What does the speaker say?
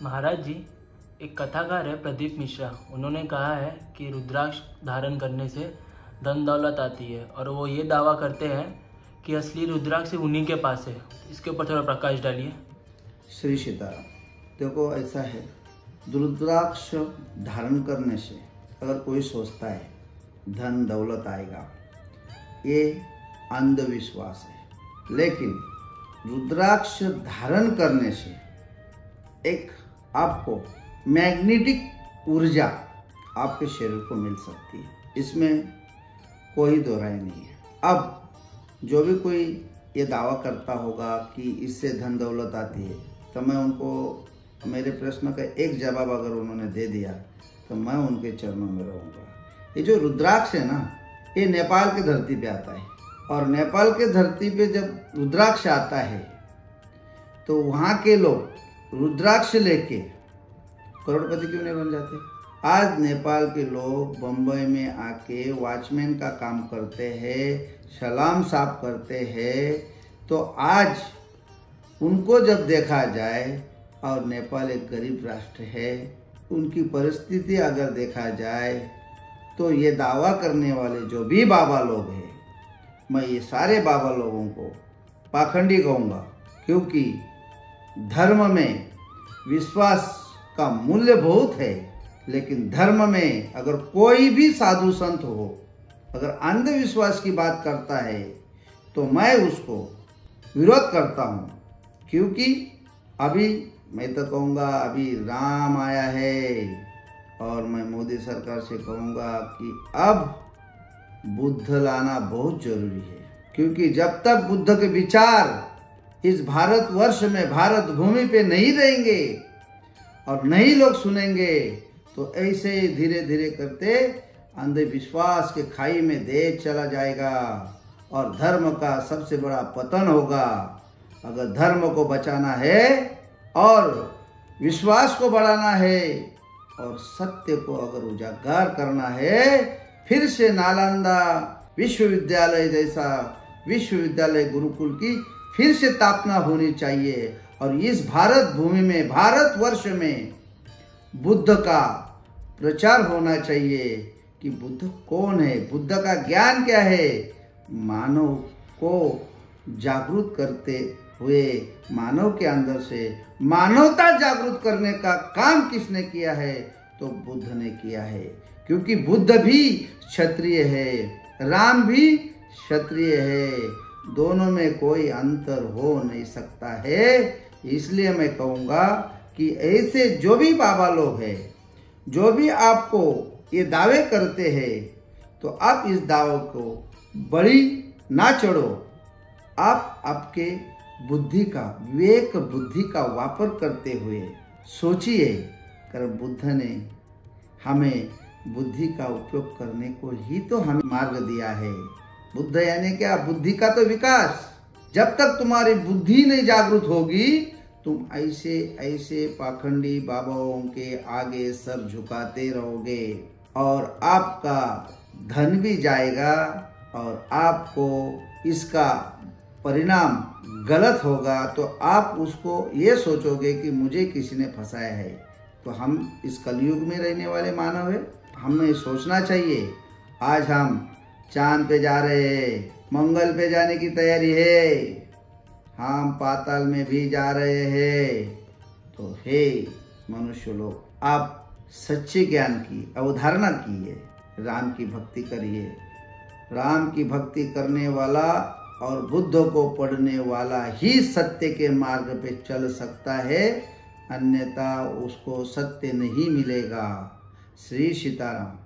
महाराज जी, एक कथाकार है प्रदीप मिश्रा, उन्होंने कहा है कि रुद्राक्ष धारण करने से धन दौलत आती है, और वो ये दावा करते हैं कि असली रुद्राक्ष उन्हीं के पास है। इसके ऊपर थोड़ा प्रकाश डालिए। श्री सीताराम। देखो, ऐसा है, रुद्राक्ष धारण करने से अगर कोई सोचता है धन दौलत आएगा, ये अंधविश्वास है। लेकिन रुद्राक्ष धारण करने से एक आपको मैग्नेटिक ऊर्जा आपके शरीर को मिल सकती है, इसमें कोई दो राय नहीं है। अब जो भी कोई ये दावा करता होगा कि इससे धन दौलत आती है, तो मैं उनको मेरे प्रश्न का एक जवाब अगर उन्होंने दे दिया तो मैं उनके चरणों में रहूँगा। ये जो रुद्राक्ष है ना, ये नेपाल की धरती पे आता है, और नेपाल के धरती पे जब रुद्राक्ष आता है तो वहाँ के लोग रुद्राक्ष लेके करोड़पति क्यों नहीं बन जाते। आज नेपाल के लोग बम्बई में आके वॉचमैन का काम करते हैं, सलाम साफ करते हैं। तो आज उनको जब देखा जाए, और नेपाल एक गरीब राष्ट्र है, उनकी परिस्थिति अगर देखा जाए, तो ये दावा करने वाले जो भी बाबा लोग हैं, मैं ये सारे बाबा लोगों को पाखंडी कहूँगा, क्योंकि धर्म में विश्वास का मूल्य बहुत है। लेकिन धर्म में अगर कोई भी साधु संत हो, अगर अंधविश्वास की बात करता है, तो मैं उसको विरोध करता हूँ। क्योंकि अभी मैं तो कहूँगा, अभी राम आया है, और मैं मोदी सरकार से कहूँगा कि अब बुद्ध लाना बहुत जरूरी है। क्योंकि जब तक बुद्ध के विचार इस भारतवर्ष में, भारत भूमि पे नहीं रहेंगे और नहीं लोग सुनेंगे, तो ऐसे धीरे धीरे करते अंधविश्वास के खाई में देश चला जाएगा, और धर्म का सबसे बड़ा पतन होगा। अगर धर्म को बचाना है और विश्वास को बढ़ाना है और सत्य को अगर उजागर करना है, फिर से नालंदा विश्वविद्यालय जैसा विश्वविद्यालय गुरुकुल की फिर से स्थापना होनी चाहिए, और इस भारत भूमि में, भारतवर्ष में बुद्ध का प्रचार होना चाहिए कि बुद्ध कौन है, बुद्ध का ज्ञान क्या है। मानव को जागरूक करते हुए मानव के अंदर से मानवता जागरूक करने का काम किसने किया है, तो बुद्ध ने किया है। क्योंकि बुद्ध भी क्षत्रिय है, राम भी क्षत्रिय है, दोनों में कोई अंतर हो नहीं सकता है। इसलिए मैं कहूँगा कि ऐसे जो भी बाबा लोग हैं, जो भी आपको ये दावे करते हैं, तो आप इस दावे को बड़ी ना चढ़ो। आप आपके बुद्धि का, विवेक बुद्धि का वापर करते हुए सोचिए, कर बुद्ध ने हमें बुद्धि का उपयोग करने को ही तो हमें मार्ग दिया है। बुद्ध यानी क्या? बुद्धि का तो विकास। जब तक तुम्हारी बुद्धि नहीं जागृत होगी, तुम ऐसे ऐसे पाखंडी बाबाओं के आगे सर झुकाते रहोगे, और आपका धन भी जाएगा, और आपको इसका परिणाम गलत होगा। तो आप उसको ये सोचोगे कि मुझे किसी ने फंसाया है। तो हम इस कलयुग में रहने वाले मानव है, हमें सोचना चाहिए। आज हम चांद पे जा रहे हैं, मंगल पे जाने की तैयारी है, हम पाताल में भी जा रहे हैं। तो हे मनुष्य लोग, आप सच्चे ज्ञान की अवधारणा कीजिए, राम की भक्ति करिए। राम की भक्ति करने वाला और बुद्ध को पढ़ने वाला ही सत्य के मार्ग पे चल सकता है, अन्यथा उसको सत्य नहीं मिलेगा। श्री सीताराम।